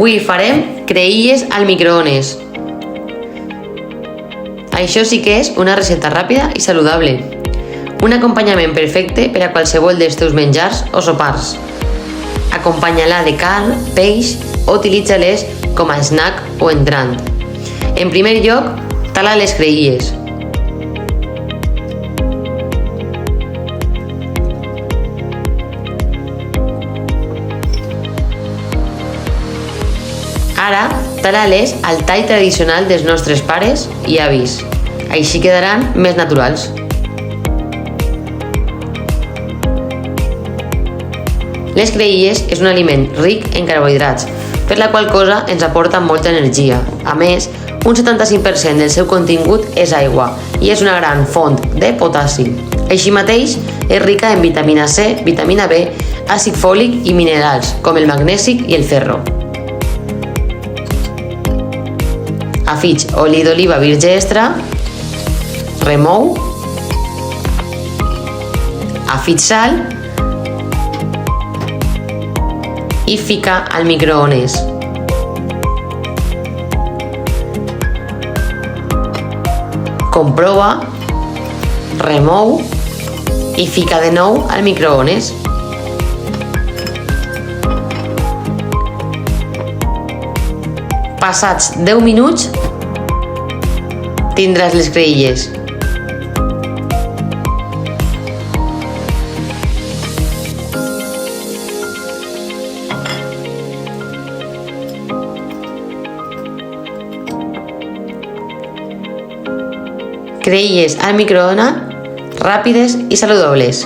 Avui farem creïlles al microones. Això sí que és una recepta ràpida i saludable. Un acompanyament perfecte per a qualsevol dels teus menjars o sopars. Acompanya-la de carn, peix o utilitza-les com a snack o entrant. En primer lloc, tala les creïlles. Ara, tala-les al tall tradicional dels nostres pares i avis. Així quedaran més naturals. Les creïlles és un aliment ric en carbohidrats, per la qual cosa ens aporta molta energia. A més, un 75% del seu contingut és aigua i és una gran font de potassi. Així mateix, és rica en vitamina C, vitamina B, àcid fòlic i minerals, com el magnèsic i el ferro. Afig oli d'oliva virgin extra, remou, afig sal i fica al microones. Comprova, remou i fica de nou al microones. Passats 10 minuts, tindràs les creïlles. Creïlles al microones, ràpides i saludables.